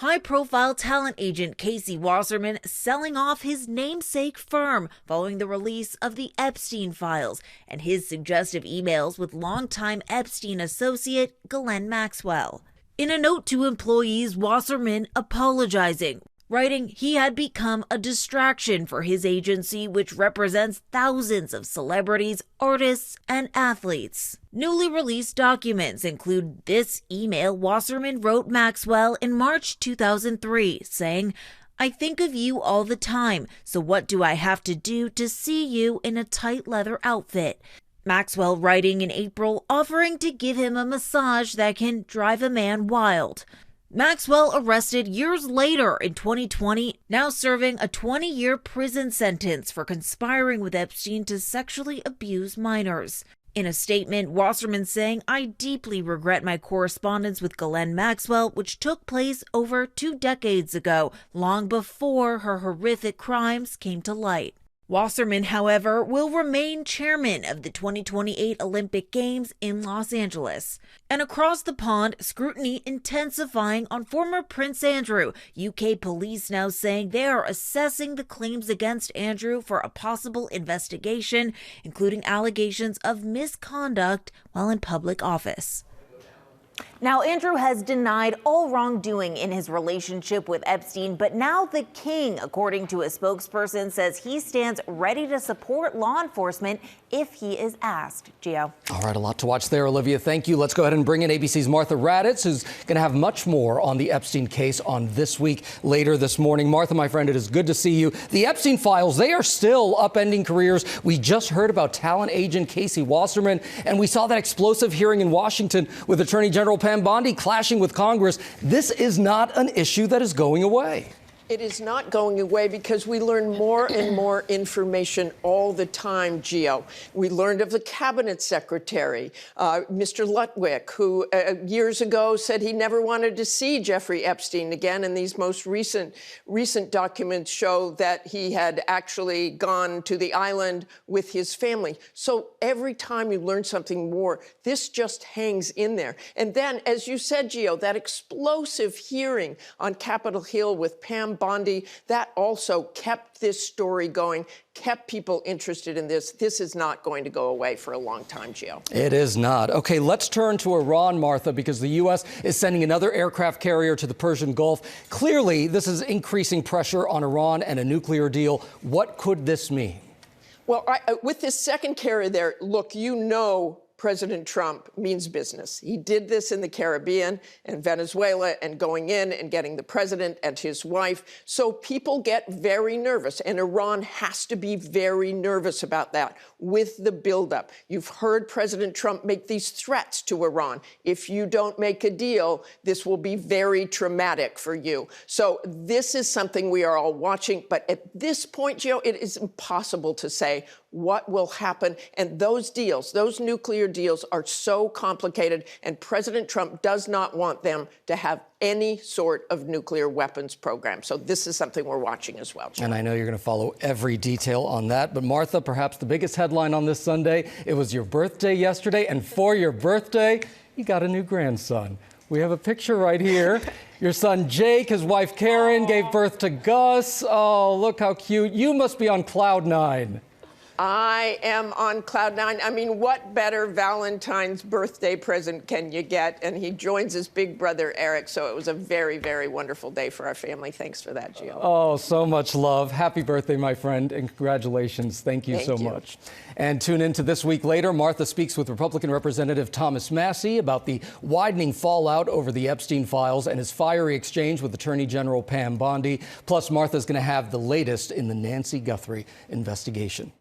High-profile talent agent Casey Wasserman selling off his namesake firm following the release of the Epstein files and his suggestive emails with longtime Epstein associate Ghislaine Maxwell. In a note to employees, Wasserman apologizing, writing he had become a distraction for his agency, which represents thousands of celebrities, artists, and athletes. Newly released documents include this email Wasserman wrote Maxwell in March 2003, saying, "I think of you all the time, so what do I have to do to see you in a tight leather outfit?" Maxwell writing in April, offering to give him a massage that can drive a man wild. Maxwell arrested years later in 2020, now serving a 20-year prison sentence for conspiring with Epstein to sexually abuse minors. In a statement, Wasserman saying, "I deeply regret my correspondence with Ghislaine Maxwell, which took place over 2 decades ago, long before her horrific crimes came to light." Wasserman, however, will remain chairman of the 2028 Olympic Games in Los Angeles. And across the pond, scrutiny intensifying on former Prince Andrew. UK police now saying they are assessing the claims against Andrew for a possible investigation, including allegations of misconduct while in public office. Now, Andrew has denied all wrongdoing in his relationship with Epstein, but now the king, according to a spokesperson, says he stands ready to support law enforcement if he is asked. Gio. All right, a lot to watch there, Olivia. Thank you. Let's go ahead and bring in ABC's Martha Raddatz, who's going to have much more on the Epstein case on This Week later this morning. Martha, my friend, it is good to see you. The Epstein files, they are still upending careers. We just heard about talent agent Casey Wasserman, and we saw that explosive hearing in Washington with Attorney General Pam Bondi clashing with Congress. This is not an issue that is going away. It is not going away because we learn more and more information all the time, Gio. We learned of the cabinet secretary, Mr. Lutwick, who years ago said he never wanted to see Jeffrey Epstein again. And these most recent documents show that he had actually gone to the island with his family. So every time you learn something more, this just hangs in there. And then, as you said, Gio, that explosive hearing on Capitol Hill with Pam Bondi, that also kept this story going, kept people interested in this. This is not going to go away for a long time, Gio. It is not. Okay, let's turn to Iran, Martha, because the U.S. is sending another aircraft carrier to the Persian Gulf. Clearly, this is increasing pressure on Iran and a nuclear deal. What could this mean? Well, with this second carrier there, look, you know President Trump means business. He did this in the Caribbean and Venezuela and going in and getting the president and his wife. So people get very nervous, and Iran has to be very nervous about that with the buildup. You've heard President Trump make these threats to Iran. If you don't make a deal, this will be very traumatic for you. So this is something we are all watching. But at this point, Gio, it is impossible to say what will happen. And those deals, those nuclear deals are so complicated, and President Trump does not want them to have any sort of nuclear weapons program. So this is something we're watching as well, Gio. And I know you're going to follow every detail on that. But Martha, perhaps the biggest headline on this Sunday, it was your birthday yesterday. And for your birthday, you got a new grandson. We have a picture right here. Your son Jake, his wife Karen, gave birth to Gus. Oh, look how cute. You must be on cloud 9. I am on cloud 9. I mean, what better Valentine's birthday present can you get? And he joins his big brother, Eric. So it was a very, very wonderful day for our family. Thanks for that, Gio. Oh, so much love. Happy birthday, my friend, and congratulations. Thank you so much. And tune in to This Week Later. Martha speaks with Republican Representative Thomas Massie about the widening fallout over the Epstein files and his fiery exchange with Attorney General Pam Bondi. Plus, Martha's going to have the latest in the Nancy Guthrie investigation.